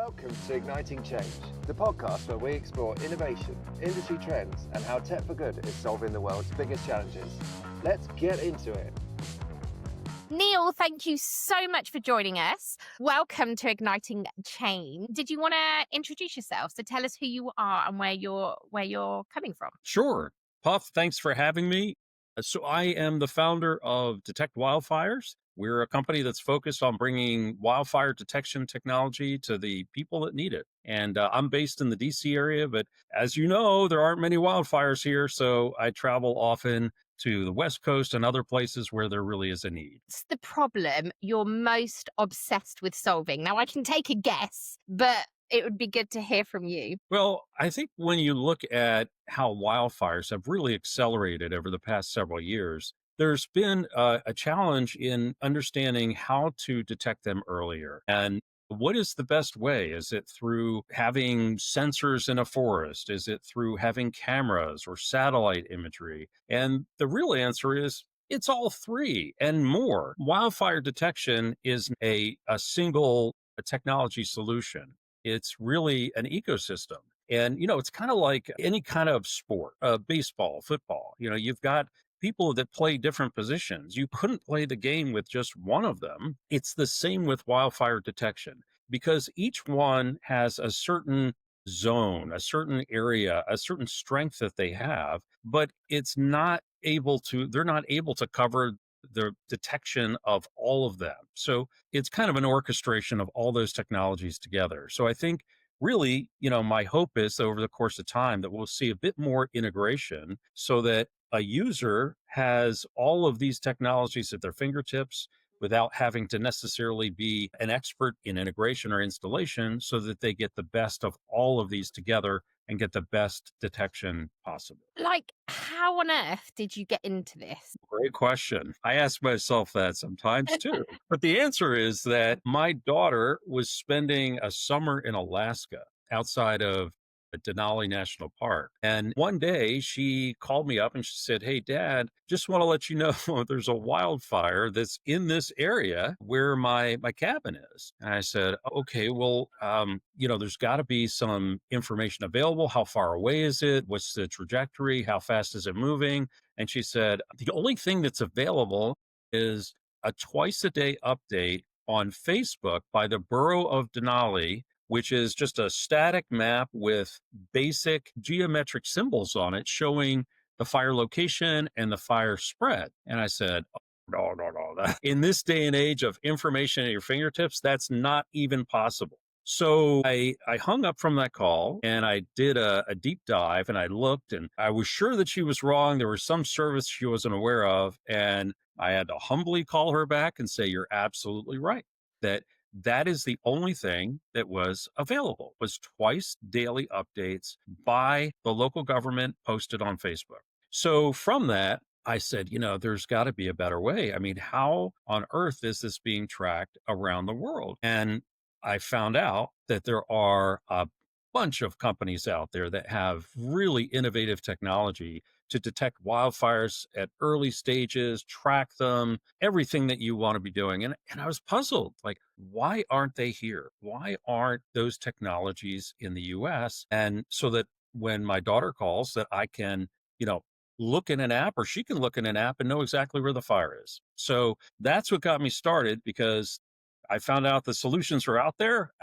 Welcome to Igniting Change, the podcast where we explore innovation, industry trends, and how tech for good is solving the world's biggest challenges. Let's get into it. Neal, thank you so much for joining us. Welcome to Igniting Change. Did you want to introduce yourself? So tell us who you are and where you're coming from. Sure. Puff, thanks for having me. So I am the founder of Detect Wildfires. We're a company that's focused on bringing wildfire detection technology to the people that need it. And I'm based in the DC area, but as you know, there aren't many wildfires here. So I travel often to the West Coast and other places where there really is a need. What's the problem you're most obsessed with solving? Now, I can take a guess, but it would be good to hear from you. Well, I think when you look at how wildfires have really accelerated over the past several years, there's been a challenge in understanding how to detect them earlier. And what is the best way? Is it through having sensors in a forest? Is it through having cameras or satellite imagery? And the real answer is it's all three and more. Wildfire detection is a single technology solution. It's really an ecosystem. And, it's kind of like any kind of sport, baseball, football. You've got people that play different positions. You couldn't play the game with just one of them. It's the same with wildfire detection because each one has a certain zone, a certain area, a certain strength that they have, but they're not able to cover the detection of all of them. So it's kind of an orchestration of all those technologies together. So I think really, my hope is over the course of time that we'll see a bit more integration so that a user has all of these technologies at their fingertips without having to necessarily be an expert in integration or installation so that they get the best of all of these together and get the best detection possible. Like, how on earth did you get into this? Great question. I ask myself that sometimes too. But the answer is that my daughter was spending a summer in Alaska outside of Denali National Park. And one day she called me up and she said, "Hey, Dad, just want to let you know there's a wildfire that's in this area where my cabin is." And I said, "Okay, well, there's got to be some information available. How far away is it? What's the trajectory? How fast is it moving?" And she said, "The only thing that's available is a twice a day update on Facebook by the Borough of Denali, which is just a static map with basic geometric symbols on it showing the fire location and the fire spread." And I said, "Oh, no. In this day and age of information at your fingertips, that's not even possible." So I hung up from that call and I did a deep dive and I looked and I was sure that she was wrong. There was some service she wasn't aware of. And I had to humbly call her back and say, "You're absolutely right. That is the only thing that was available, was twice daily updates by the local government posted on Facebook." So from that, I said, there's got to be a better way. I mean, how on earth is this being tracked around the world? And I found out that there are a bunch of companies out there that have really innovative technology to detect wildfires at early stages, track them, everything that you want to be doing. And I was puzzled, like, why aren't they here? Why aren't those technologies in the US? And so that when my daughter calls, that I can, look in an app or she can look in an app and know exactly where the fire is. So that's what got me started because I found out the solutions are out there,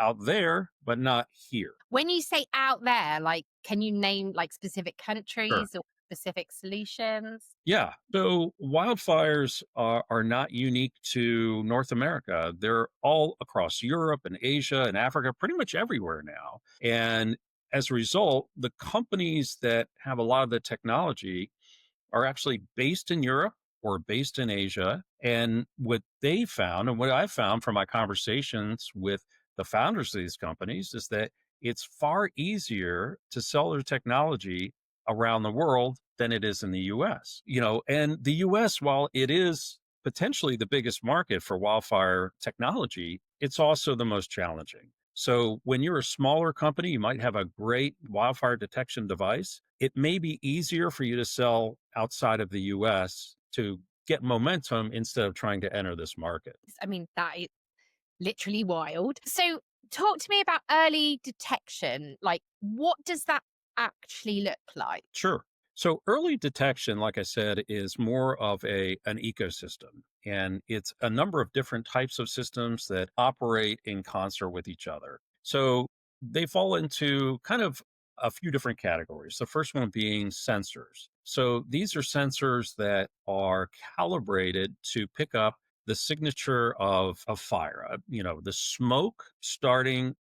but not here. When you say out there, like, can you name like specific Sure. countries or specific solutions? Yeah. So wildfires are not unique to North America. They're all across Europe and Asia and Africa, pretty much everywhere now. And as a result, the companies that have a lot of the technology are actually based in Europe or based in Asia. And what they found, and what I found from my conversations with the founders of these companies, is that it's far easier to sell their technology around the world than it is in the US. And the US, while it is potentially the biggest market for wildfire technology, it's also the most challenging. So when you're a smaller company, you might have a great wildfire detection device. It may be easier for you to sell outside of the US to get momentum instead of trying to enter this market. I mean, that is literally wild. So talk to me about early detection. Like, what does that actually look like? Sure. So early detection, like I said, is more of an ecosystem. And it's a number of different types of systems that operate in concert with each other. So they fall into kind of a few different categories. The first one being sensors. So these are sensors that are calibrated to pick up the signature of a fire, the smoke starting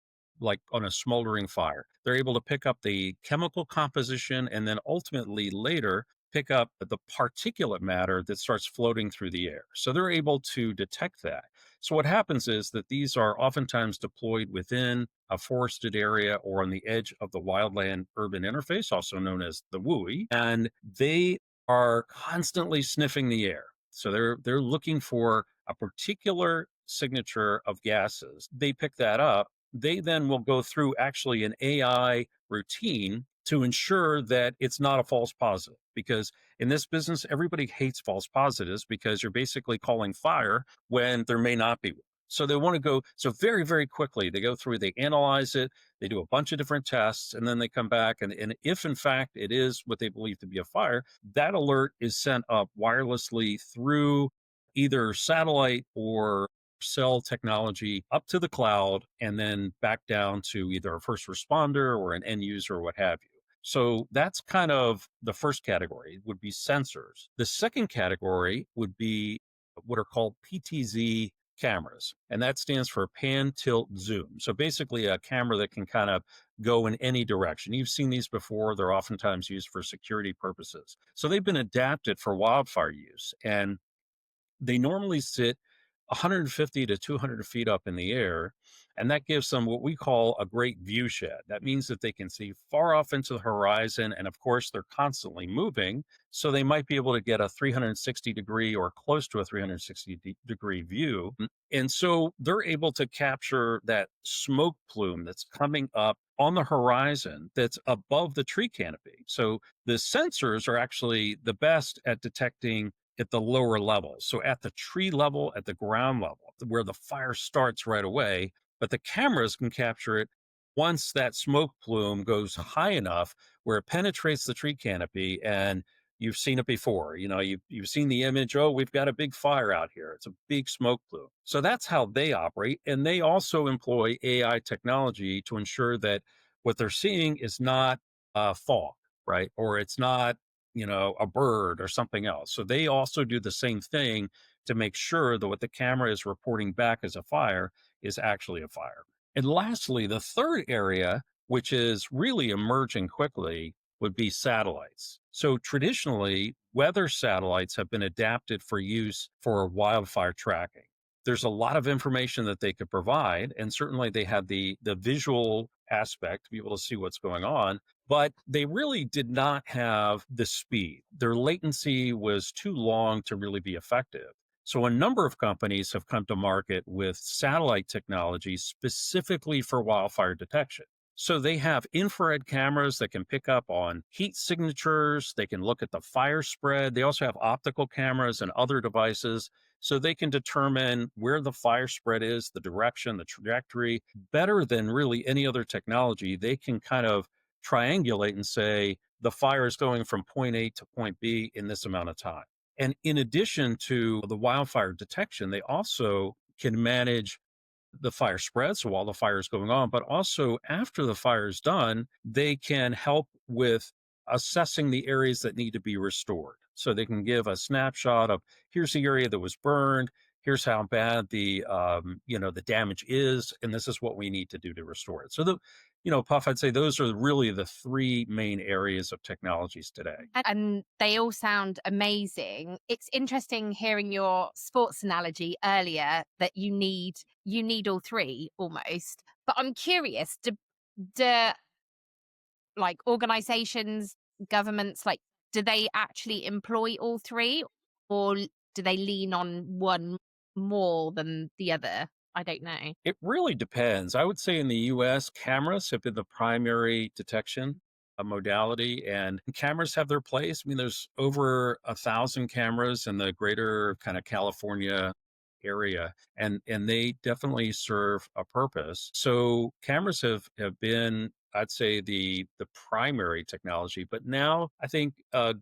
like on a smoldering fire. They're able to pick up the chemical composition and then ultimately later pick up the particulate matter that starts floating through the air. So they're able to detect that. So what happens is that these are oftentimes deployed within a forested area or on the edge of the wildland urban interface, also known as the WUI, and they are constantly sniffing the air. So they're looking for a particular signature of gases. They pick that up. They then will go through actually an AI routine to ensure that it's not a false positive. Because in this business, everybody hates false positives because you're basically calling fire when there may not be one. So they want to go, so very, very quickly, they go through, they analyze it, they do a bunch of different tests, and then they come back. And if in fact it is what they believe to be a fire, that alert is sent up wirelessly through either satellite or cell technology up to the cloud and then back down to either a first responder or an end user or what have you. So that's kind of the first category would be sensors. The second category would be what are called PTZ cameras, and that stands for pan, tilt, zoom. So basically a camera that can kind of go in any direction. You've seen these before. They're oftentimes used for security purposes. So they've been adapted for wildfire use, and they normally sit 150 to 200 feet up in the air. And that gives them what we call a great view shed. That means that they can see far off into the horizon. And of course, they're constantly moving. So they might be able to get a 360-degree or close to a 360-degree view. And so they're able to capture that smoke plume that's coming up on the horizon that's above the tree canopy. So the sensors are actually the best at detecting at the lower levels. So at the tree level, at the ground level, where the fire starts right away, but the cameras can capture it once that smoke plume goes high enough where it penetrates the tree canopy. And you've seen it before. You've seen the image. Oh, we've got a big fire out here. It's a big smoke plume. So that's how they operate. And they also employ AI technology to ensure that what they're seeing is not fog, right? Or it's not a bird or something else. So they also do the same thing to make sure that what the camera is reporting back as a fire is actually a fire. And lastly, the third area, which is really emerging quickly, would be satellites. So traditionally, weather satellites have been adapted for use for wildfire tracking. There's a lot of information that they could provide, and certainly they had the visual aspect to be able to see what's going on, but they really did not have the speed. Their latency was too long to really be effective. So a number of companies have come to market with satellite technology specifically for wildfire detection. So they have infrared cameras that can pick up on heat signatures. They can look at the fire spread. They also have optical cameras and other devices so they can determine where the fire spread is, the direction, the trajectory, better than really any other technology. They can kind of triangulate and say the fire is going from point A to point B in this amount of time. And in addition to the wildfire detection, they also can manage the fire spread, so while the fire is going on, but also after the fire is done, they can help with assessing the areas that need to be restored. So they can give a snapshot of here's the area that was burned, here's how bad the damage is, and this is what we need to do to restore it. So Puff, I'd say those are really the three main areas of technologies today. And they all sound amazing. It's interesting hearing your sports analogy earlier that you need all three almost. But I'm curious, do like organizations, governments, like do they actually employ all three, or do they lean on one more than the other? I don't know. It really depends. I would say in the US, cameras have been the primary detection modality, and cameras have their place. I mean, there's over 1,000 cameras in the greater kind of California area, and they definitely serve a purpose. So cameras have been, I'd say, the primary technology, but now I think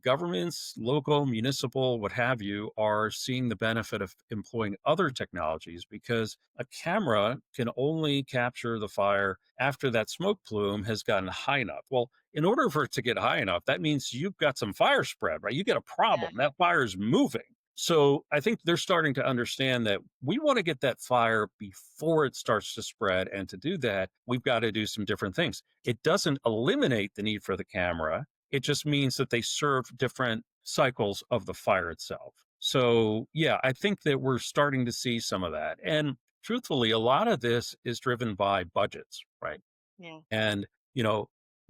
governments, local, municipal, what have you, are seeing the benefit of employing other technologies because a camera can only capture the fire after that smoke plume has gotten high enough. Well, in order for it to get high enough, that means you've got some fire spread, right? You get a problem. That fire is moving. So I think they're starting to understand that we want to get that fire before it starts to spread. And to do that, we've got to do some different things. It doesn't eliminate the need for the camera. It just means that they serve different cycles of the fire itself. So, yeah, I think that we're starting to see some of that. And truthfully, a lot of this is driven by budgets, right? Yeah. And, you know,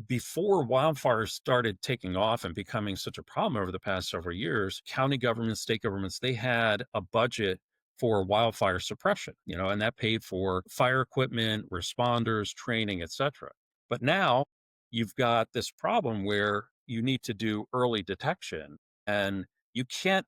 before wildfires started taking off and becoming such a problem over the past several years, county governments, state governments, they had a budget for wildfire suppression, and that paid for fire equipment, responders, training, etc. But now you've got this problem where you need to do early detection and you can't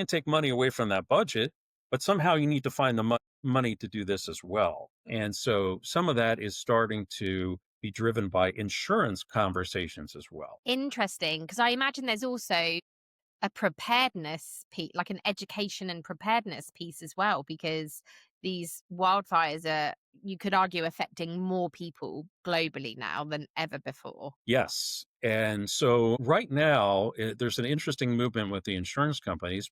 take money away from that budget, but somehow you need to find the money to do this as well. And so some of that is starting to be driven by insurance conversations as well. Interesting, because I imagine there's also a preparedness piece, like an education and preparedness piece as well, because these wildfires are, you could argue, affecting more people globally now than ever before. Yes. And so right now, there's an interesting movement with the insurance companies,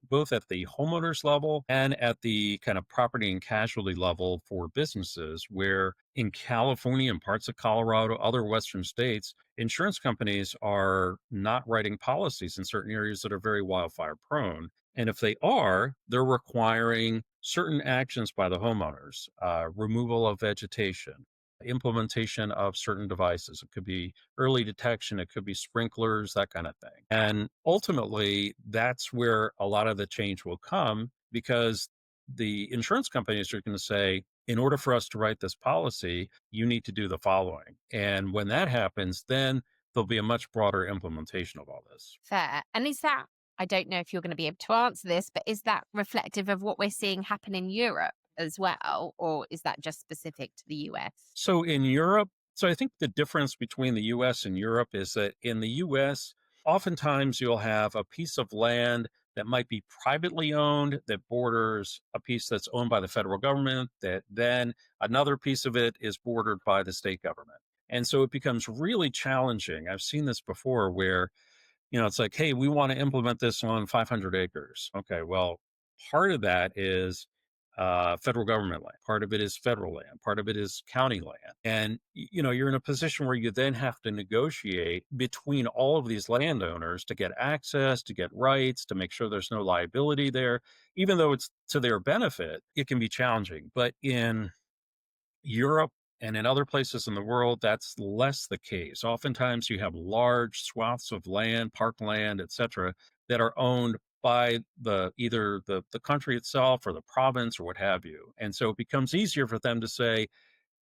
both at the homeowners level and at the kind of property and casualty level for businesses, where in California and parts of Colorado, other Western states, insurance companies are not writing policies in certain areas that are very wildfire prone. And if they are, they're requiring certain actions by the homeowners, removal of vegetation, implementation of certain devices. It could be early detection, it could be sprinklers, that kind of thing. And ultimately, that's where a lot of the change will come because the insurance companies are going to say, in order for us to write this policy, you need to do the following. And when that happens, then there'll be a much broader implementation of all this. Fair. And is that, I don't know if you're going to be able to answer this, but is that reflective of what we're seeing happen in Europe as well? Or is that just specific to the US? So in Europe, so I think the difference between the US and Europe is that in the US, oftentimes you'll have a piece of land that might be privately owned that borders a piece that's owned by the federal government, that then another piece of it is bordered by the state government. And so it becomes really challenging. I've seen this before where it's like, hey, we want to implement this on 500 acres. Okay, well, part of that is federal government land, part of it is federal land, part of it is county land. And, you're in a position where you then have to negotiate between all of these landowners to get access, to get rights, to make sure there's no liability there. Even though it's to their benefit, it can be challenging. But in Europe and in other places in the world, that's less the case. Oftentimes you have large swaths of land, parkland, etc., that are owned by either the country itself or the province or what have you. And so it becomes easier for them to say,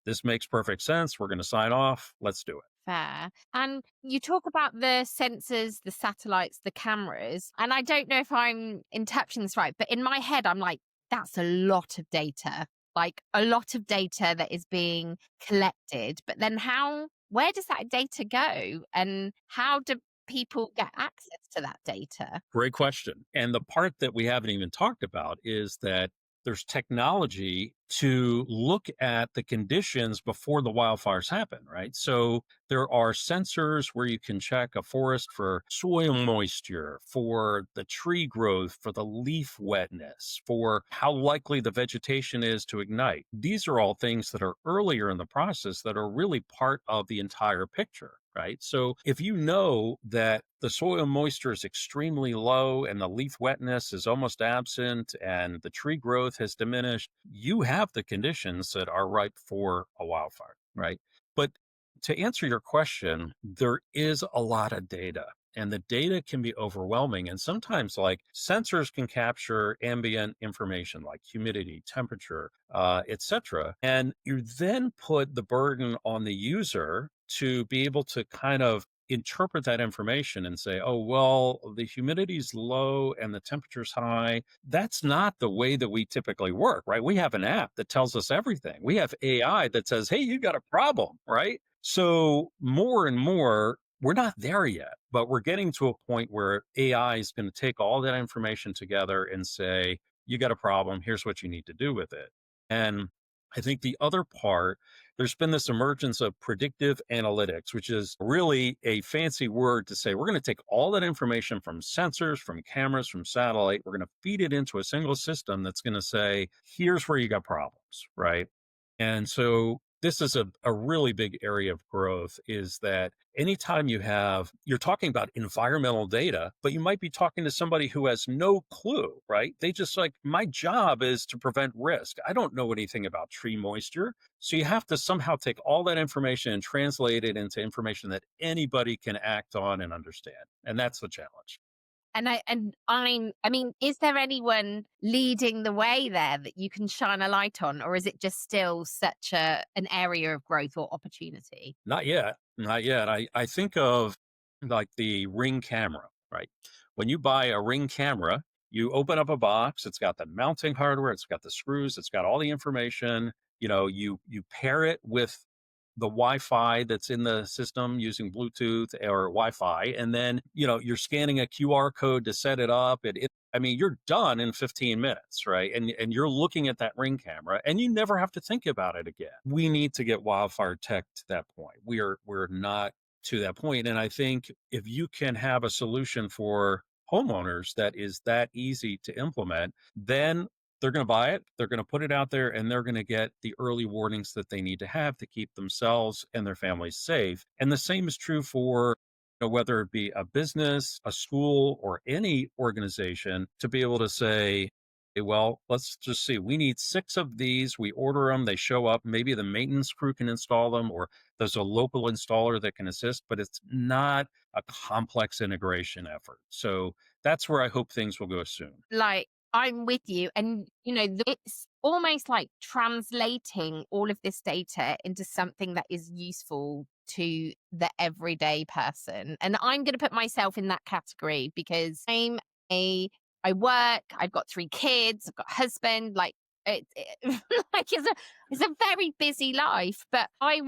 this makes perfect sense. We're going to sign off. Let's do it. Fair. And you talk about the sensors, the satellites, the cameras, and I don't know if I'm interpreting this right, but in my head, I'm like, that's a lot of data, like a lot of data that is being collected. But then where does that data go? And how do people get access to that data? Great question. And the part that we haven't even talked about is that there's technology to look at the conditions before the wildfires happen, right? So there are sensors where you can check a forest for soil moisture, for the tree growth, for the leaf wetness, for how likely the vegetation is to ignite. These are all things that are earlier in the process that are really part of the entire picture. Right. So if you know that the soil moisture is extremely low and the leaf wetness is almost absent and the tree growth has diminished, you have the conditions that are ripe for a wildfire. Right. But to answer your question, there is a lot of data. And the data can be overwhelming. And sometimes, like, sensors can capture ambient information like humidity, temperature, etc. And you then put the burden on the user to be able to kind of interpret that information and say, oh, well, the humidity's low and the temperature's high. That's not the way that we typically work, right? We have an app that tells us everything. We have AI that says, hey, you got a problem, right? So more and more, we're not there yet, but we're getting to a point where AI is going to take all that information together and say, you got a problem. Here's what you need to do with it. And I think the other part, there's been this emergence of predictive analytics, which is really a fancy word to say we're going to take all that information from sensors, from cameras, from satellite. We're going to feed it into a single system that's going to say, here's where you got problems, right? And so this is a really big area of growth is that anytime you're talking about environmental data, but you might be talking to somebody who has no clue, right? They just like, my job is to prevent risk. I don't know anything about tree moisture. So you have to somehow take all that information and translate it into information that anybody can act on and understand. And that's the challenge. I mean, is there anyone leading the way there that you can shine a light on, or is it just still such an area of growth or opportunity? Not yet. Not yet. I think of like the Ring camera, right? When you buy a Ring camera, you open up a box, it's got the mounting hardware, it's got the screws, it's got all the information. You pair it with the Wi-Fi that's in the system using Bluetooth or Wi-Fi, and then you're scanning a QR code to set it up. I mean, you're done in 15 minutes, right? And you're looking at that Ring camera, and you never have to think about it again. We need to get wildfire tech to that point. We're not to that point, and I think if you can have a solution for homeowners that is that easy to implement, then they're going to buy it, they're going to put it out there, and they're going to get the early warnings that they need to have to keep themselves and their families safe. And the same is true for whether it be a business, a school, or any organization to be able to say, "Okay, well, let's just see, we need 6 of these. We order them, they show up. Maybe the maintenance crew can install them, or there's a local installer that can assist, but it's not a complex integration effort." So that's where I hope things will go soon. Like, I'm with you. And, it's almost like translating all of this data into something that is useful to the everyday person. And I'm going to put myself in that category because I work, I've got 3 kids, I've got a husband, like, like it's a very busy life, but I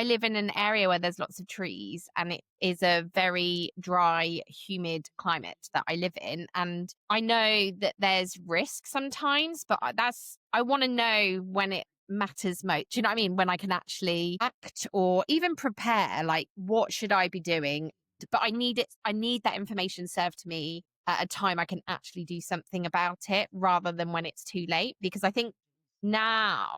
live in an area where there's lots of trees and it is a very dry, humid climate that I live in. And I know that there's risk sometimes, but I want to know when it matters most. Do you know what I mean? When I can actually act or even prepare, like, what should I be doing? But I need that information served to me at a time I can actually do something about it rather than when it's too late. Because I think now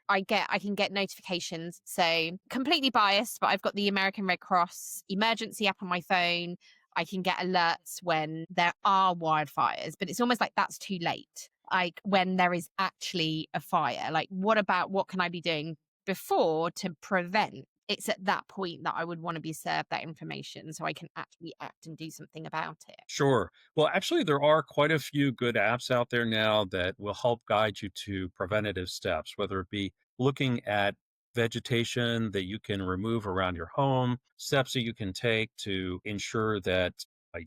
I can get notifications. So completely biased, but I've got the American Red Cross emergency app on my phone. I can get alerts when there are wildfires, but it's almost like that's too late. Like when there is actually a fire, like what can I be doing before to prevent? It's at that point that I would want to be served that information so I can actually act and do something about it. Sure. Well, actually, there are quite a few good apps out there now that will help guide you to preventative steps, whether it be looking at vegetation that you can remove around your home, steps that you can take to ensure that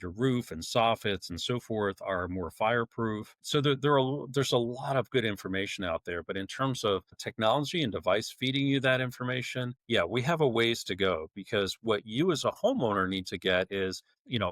your roof and soffits and so forth are more fireproof. So there's a lot of good information out there. But in terms of technology and device feeding you that information, yeah, we have a ways to go because what you as a homeowner need to get is,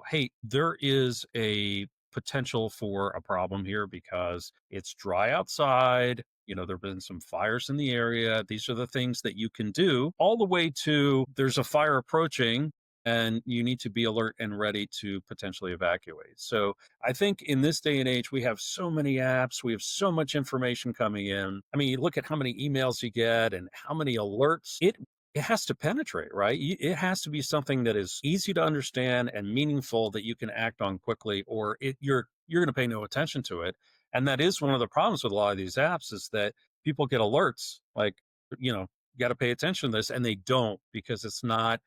hey, there is a potential for a problem here because it's dry outside. There have been some fires in the area. These are the things that you can do, all the way to there's a fire approaching and you need to be alert and ready to potentially evacuate. So I think in this day and age, we have so many apps, we have so much information coming in. I mean, you look at how many emails you get and how many alerts. It has to penetrate, right? It has to be something that is easy to understand and meaningful that you can act on quickly, or you're going to pay no attention to it. And that is one of the problems with a lot of these apps is that people get alerts like, you got to pay attention to this, and they don't because it's not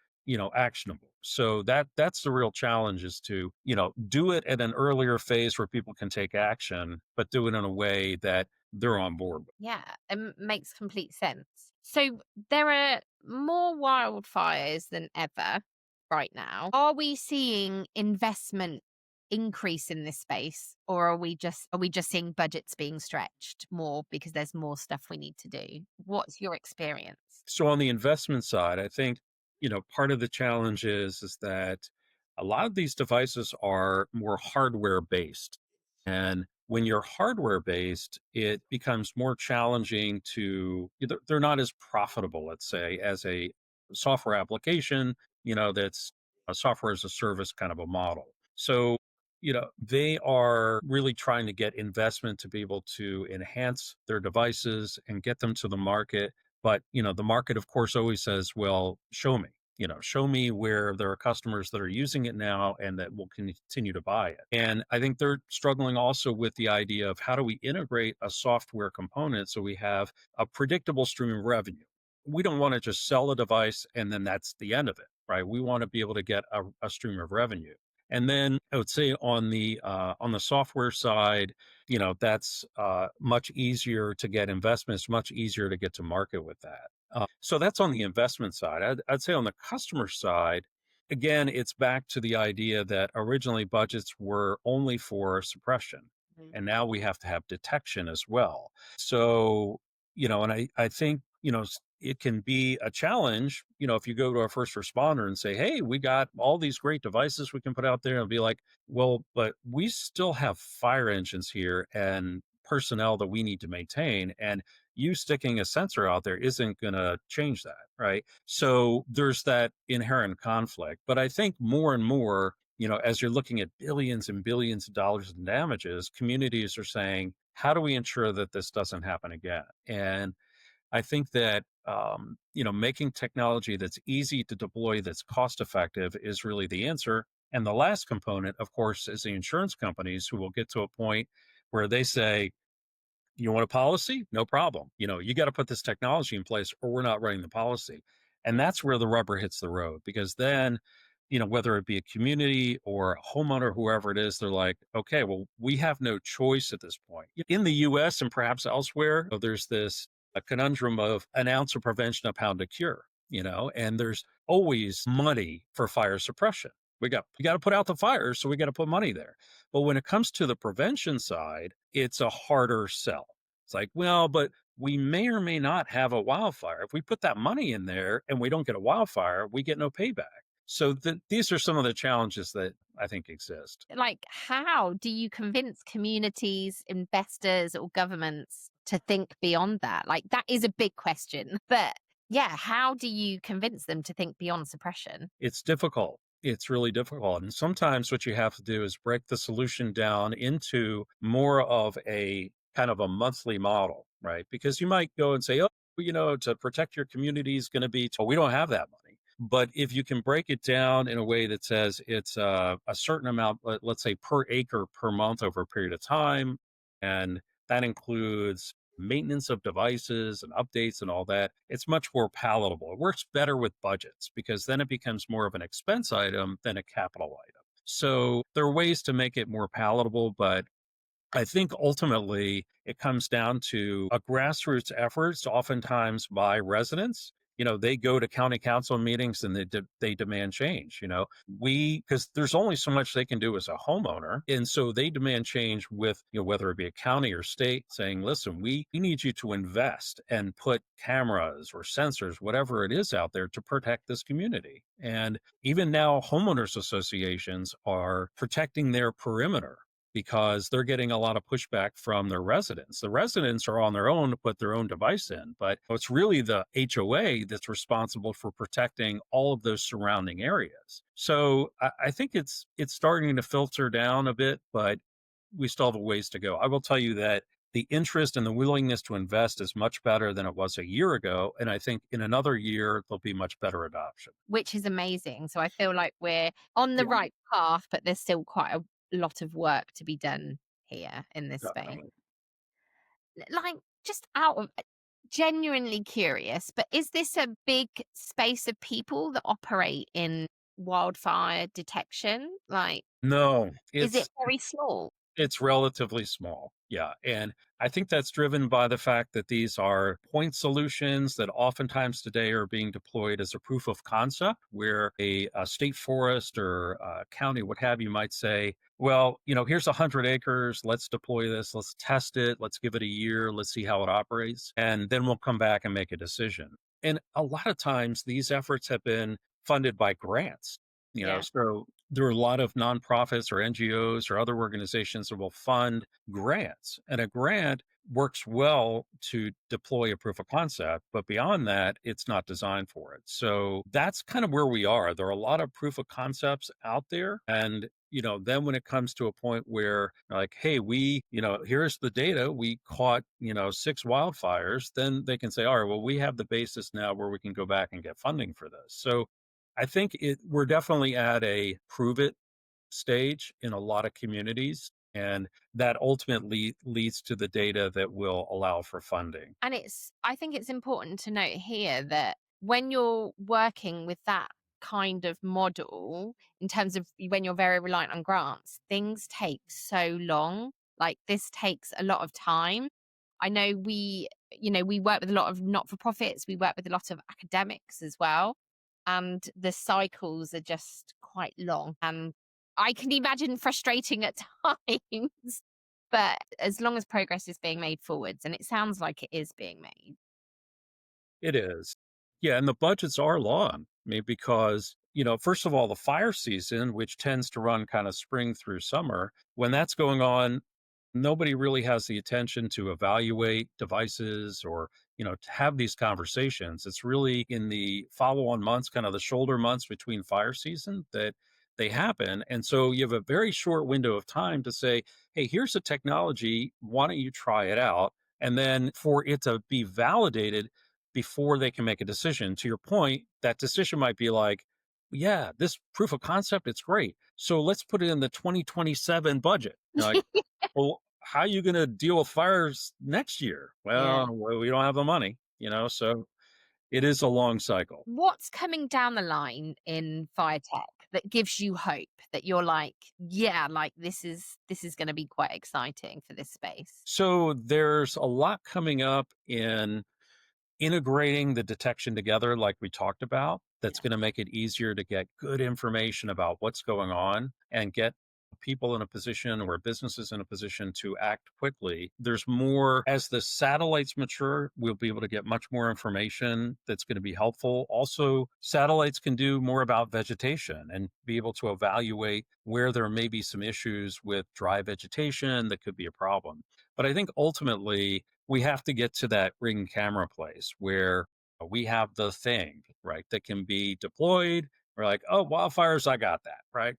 actionable. So that's the real challenge is to, do it at an earlier phase where people can take action, but do it in a way that they're on board with. Yeah, it makes complete sense. So there are more wildfires than ever, right now. Are we seeing investment increase in this space, or are we just seeing budgets being stretched more because there's more stuff we need to do? What's your experience? So on the investment side, I think, part of the challenge is that a lot of these devices are more hardware based. And when you're hardware based, it becomes more challenging they're not as profitable, let's say, as a software application, that's a software as a service kind of a model. So, they are really trying to get investment to be able to enhance their devices and get them to the market, but, the market, of course, always says, well, show me, show me where there are customers that are using it now and that will continue to buy it. And I think they're struggling also with the idea of how do we integrate a software component so we have a predictable stream of revenue. We don't want to just sell a device and then that's the end of it, right? We want to be able to get a stream of revenue. And then I would say on the software side, that's much easier to get investments, much easier to get to market with that. So that's on the investment side. I'd say on the customer side, again, it's back to the idea that originally budgets were only for suppression, Mm. and now we have to have detection as well. So, and I think, it can be a challenge, if you go to a first responder and say, hey, we got all these great devices we can put out there, and be like, well, but we still have fire engines here and personnel that we need to maintain. And you sticking a sensor out there isn't going to change that. Right. So there's that inherent conflict. But I think more and more, as you're looking at billions and billions of dollars in damages, communities are saying, how do we ensure that this doesn't happen again? And I think that making technology that's easy to deploy, that's cost effective, is really the answer. And the last component, of course, is the insurance companies who will get to a point where they say, you want a policy? No problem. You got to put this technology in place or we're not writing the policy. And that's where the rubber hits the road, because then, whether it be a community or a homeowner, whoever it is, they're like, okay, well, we have no choice at this point. In the US and perhaps elsewhere, there's this a conundrum of an ounce of prevention, a pound of cure, and there's always money for fire suppression. We got to put out the fires, so we got to put money there. But when it comes to the prevention side, it's a harder sell. It's like, well, but we may or may not have a wildfire. If we put that money in there and we don't get a wildfire, we get no payback. So these are some of the challenges that I think exist. Like, how do you convince communities, investors, or governments to think beyond that? Like, that is a big question. But yeah, how do you convince them to think beyond suppression? It's difficult. It's really difficult. And sometimes what you have to do is break the solution down into more of a kind of a monthly model, right? Because you might go and say, oh, to protect your community is going to be, we don't have that money. But if you can break it down in a way that says it's a certain amount, let's say per acre per month over a period of time, and that includes maintenance of devices and updates and all that, it's much more palatable. It works better with budgets because then it becomes more of an expense item than a capital item. So there are ways to make it more palatable, but I think ultimately it comes down to a grassroots efforts, oftentimes by residents. They go to county council meetings and they demand change. Because there's only so much they can do as a homeowner, and so they demand change with whether it be a county or state saying, listen, we need you to invest and put cameras or sensors, whatever it is out there to protect this community. And even now, homeowners associations are protecting their perimeter because they're getting a lot of pushback from their residents. The residents are on their own to put their own device in, but it's really the HOA that's responsible for protecting all of those surrounding areas. So I think it's starting to filter down a bit, but we still have a ways to go. I will tell you that the interest and the willingness to invest is much better than it was a year ago. And I think in another year, there'll be much better adoption. Which is amazing. So I feel like we're on the Yeah, right path, but there's still quite a lot of work to be done here in this space. definitely. Like, just out of genuinely curious, but is this a big space of people that operate in wildfire detection? Like, No, is it it's very small? It's relatively small. Yeah. And I think that's driven by the fact that these are point solutions that oftentimes today are being deployed as a proof of concept, where a state forest or a county, what have you, might say, well, here's 100 acres. Let's deploy this. Let's test it. Let's give it a year. Let's see how it operates. And then we'll come back and make a decision. And a lot of times these efforts have been funded by grants. Yeah. So there are a lot of nonprofits or NGOs or other organizations that will fund grants. And a grant works well to deploy a proof of concept, but beyond that, it's not designed for it. So that's kind of where we are. There are a lot of proof of concepts out there. And then when it comes to a point where like, hey, here's the data, we caught, 6 wildfires, then they can say, all right, well, we have the basis now where we can go back and get funding for this. So I think we're definitely at a prove it stage in a lot of communities, and that ultimately leads to the data that will allow for funding. And I think it's important to note here that when you're working with that kind of model, in terms of when you're very reliant on grants, things take so long. Like this takes a lot of time. I know we work with a lot of not for profits, we work with a lot of academics as well. And the cycles are just quite long. And I can imagine frustrating at times. But as long as progress is being made forwards, and it sounds like it is being made. It is. Yeah, and the budgets are long. I mean, because, first of all, the fire season, which tends to run kind of spring through summer, when that's going on, nobody really has the attention to evaluate devices or, to have these conversations. It's really in the follow-on months, kind of the shoulder months between fire season, that they happen. And so you have a very short window of time to say, hey, here's a technology. Why don't you try it out? And then for it to be validated before they can make a decision. To your point, that decision might be like, yeah, this proof of concept, it's great. So let's put it in the 2027 budget. Like, well, how are you going to deal with fires next year? Yeah. Well, we don't have the money, so it is a long cycle. What's coming down the line in fire tech that gives you hope that you're like, yeah, like this is going to be quite exciting for this space? So there's a lot coming up in integrating the detection together, like we talked about, that's Yeah. going to make it easier to get good information about what's going on and get people in a position or businesses in a position to act quickly. There's more as the satellites mature, we'll be able to get much more information that's going to be helpful. Also, satellites can do more about vegetation and be able to evaluate where there may be some issues with dry vegetation that could be a problem. But I think ultimately, we have to get to that ring camera place where we have the thing, right, that can be deployed. We're like, oh, wildfires, I got that, right?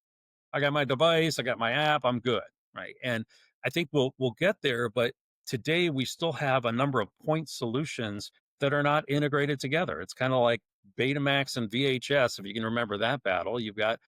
I got my device, I got my app, I'm good, right? And I think we'll get there, but today we still have a number of point solutions that are not integrated together. It's kind of like Betamax and VHS, if you can remember that battle. You've got,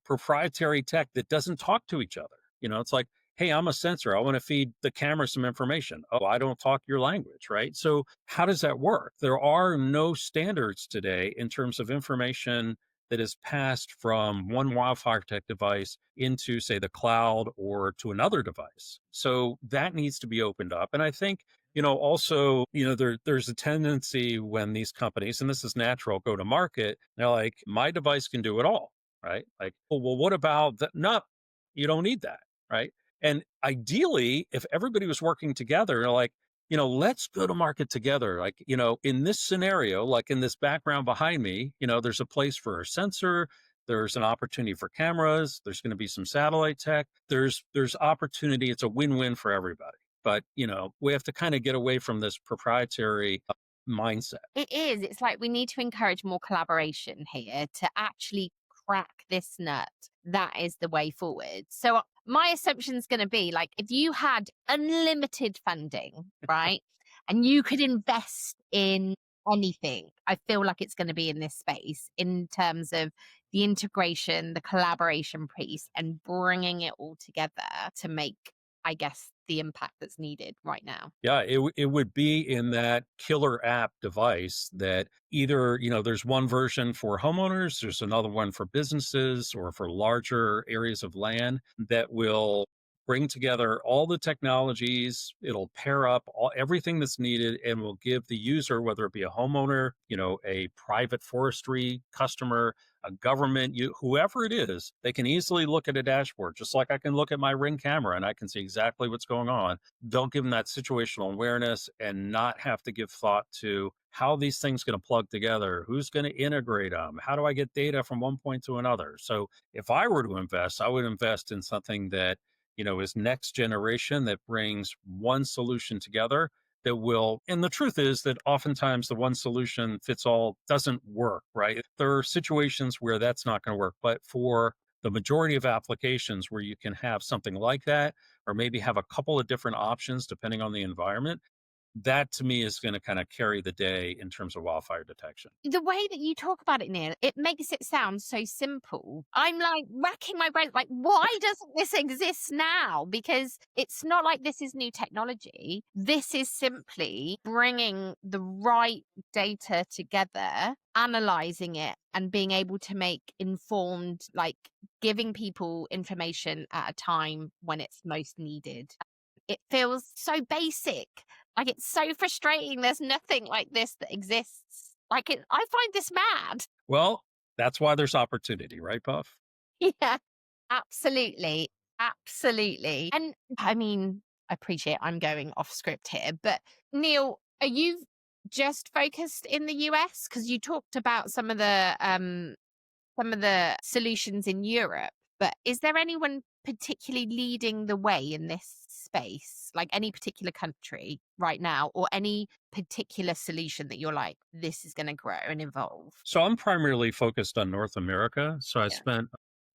proprietary tech that doesn't talk to each other. It's like, hey, I'm a sensor. I want to feed the camera some information. Oh, I don't talk your language, right? So how does that work? There are no standards today in terms of information that is passed from one wildfire tech device into, say, the cloud or to another device. So that needs to be opened up. And I think, also, there's a tendency when these companies, and this is natural, go to market, they're like, my device can do it all, right? Like, oh, well, what about that? No, you don't need that, right? And ideally, if everybody was working together, like, let's go to market together. Like, in this scenario, like in this background behind me, there's a place for a sensor. There's an opportunity for cameras. There's going to be some satellite tech. There's opportunity. It's a win-win for everybody. But, we have to kind of get away from this proprietary mindset. It is. It's like we need to encourage more collaboration here to actually crack this nut. That is the way forward. So my assumption is going to be like if you had unlimited funding, right? And you could invest in anything, I feel like it's going to be in this space in terms of the integration, the collaboration piece, and bringing it all together to make, I guess, the impact that's needed right now. Yeah, it would be in that killer app device that either, there's one version for homeowners, there's another one for businesses or for larger areas of land that will bring together all the technologies. It'll pair up everything that's needed and will give the user, whether it be a homeowner, a private forestry customer, a government, whoever it is, they can easily look at a dashboard, just like I can look at my Ring camera and I can see exactly what's going on. They'll give them that situational awareness and not have to give thought to how these things going to plug together, who's going to integrate them, how do I get data from one point to another. So if I were to invest, I would invest in something that is next generation, that brings one solution together that will, and the truth is that oftentimes the one solution fits all doesn't work, right? There are situations where that's not going to work, but for the majority of applications where you can have something like that, or maybe have a couple of different options depending on the environment, that to me is going to kind of carry the day in terms of wildfire detection. The way that you talk about it, Neal, it makes it sound so simple. I'm like racking my brain, like, why doesn't this exist now? Because it's not like this is new technology. This is simply bringing the right data together, analyzing it, and being able to make informed, like giving people information at a time when it's most needed. It feels so basic. Like, it's so frustrating. There's nothing like this that exists. I find this mad. Well, that's why there's opportunity, right, Puff? Yeah, absolutely. Absolutely. And I mean, I appreciate I'm going off script here, but Neal, are you just focused in the US? Because you talked about some of the solutions in Europe, but is there anyone particularly leading the way in this space, like any particular country right now, or any particular solution that you're like, this is going to grow and evolve? So I'm primarily focused on North America. So I Yeah. spent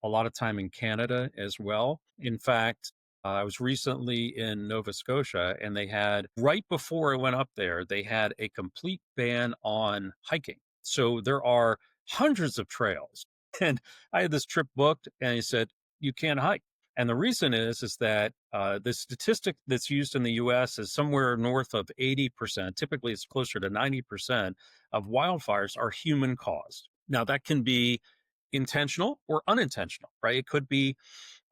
a lot of time in Canada as well. In fact, I was recently in Nova Scotia and they had, right before I went up there, they had a complete ban on hiking. So there are hundreds of trails. And I had this trip booked and he said, you can't hike. And the reason is that the statistic that's used in the US is somewhere north of 80%. Typically, it's closer to 90% of wildfires are human caused. Now, that can be intentional or unintentional, right? It could be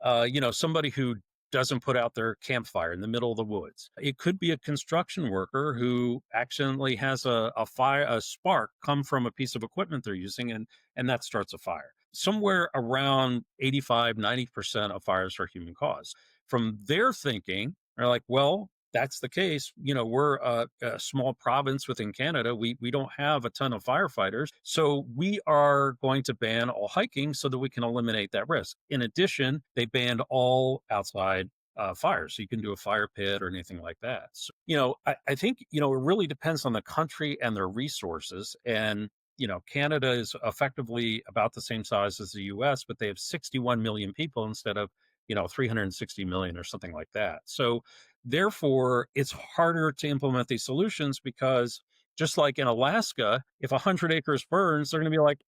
somebody who doesn't put out their campfire in the middle of the woods. It could be a construction worker who accidentally has a spark come from a piece of equipment they're using, and that starts a fire. Somewhere around 85, 90% of fires are human caused. From their thinking, they're like, well, that's the case. We're a small province within Canada. We don't have a ton of firefighters. So we are going to ban all hiking so that we can eliminate that risk. In addition, they banned all outside fires. So you can do a fire pit or anything like that. So, I think, it really depends on the country and their resources. And, Canada is effectively about the same size as the US, but they have 61 million people instead of, 360 million or something like that. So therefore, it's harder to implement these solutions because just like in Alaska, if 100 acres burns, they're going to be like,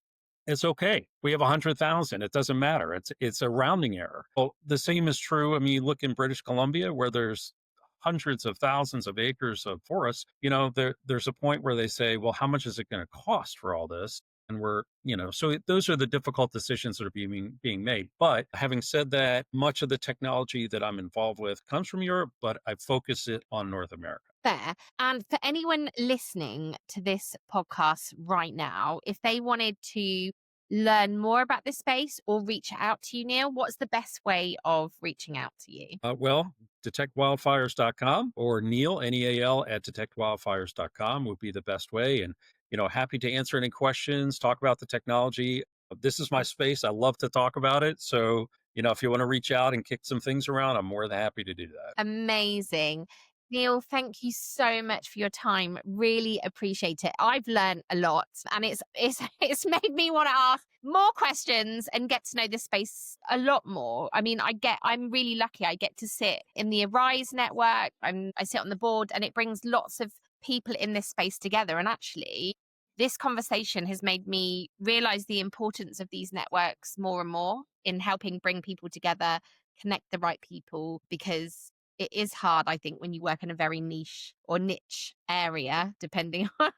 it's okay. We have 100,000. It doesn't matter. It's a rounding error. Well, the same is true. I mean, you look in British Columbia where there's hundreds of thousands of acres of forest. There's a point where they say, well, how much is it going to cost for all this? And those are the difficult decisions that are being made. But having said that, much of the technology that I'm involved with comes from Europe, but I focus it on North America. Fair. And for anyone listening to this podcast right now, if they wanted to learn more about this space or reach out to you, Neal, what's the best way of reaching out to you? Well, detectwildfires.com or Neal, Neal at detectwildfires.com would be the best way. And, happy to answer any questions, talk about the technology. This is my space. I love to talk about it. So, if you want to reach out and kick some things around, I'm more than happy to do that. Amazing. Neal, thank you so much for your time. Really appreciate it. I've learned a lot and it's it's made me want to ask more questions and get to know this space a lot more. I mean, I'm really lucky. I get to sit in the Arise network. I sit on the board and it brings lots of people in this space together. And actually, this conversation has made me realize the importance of these networks more and more in helping bring people together, connect the right people, because it is hard, I think, when you work in a very niche area, depending on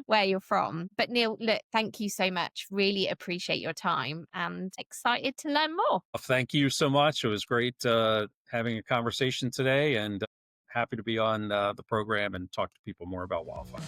where you're from. But Neal, look, thank you so much. Really appreciate your time and excited to learn more. Thank you so much. It was great having a conversation today, and happy to be on the program and talk to people more about wildfire.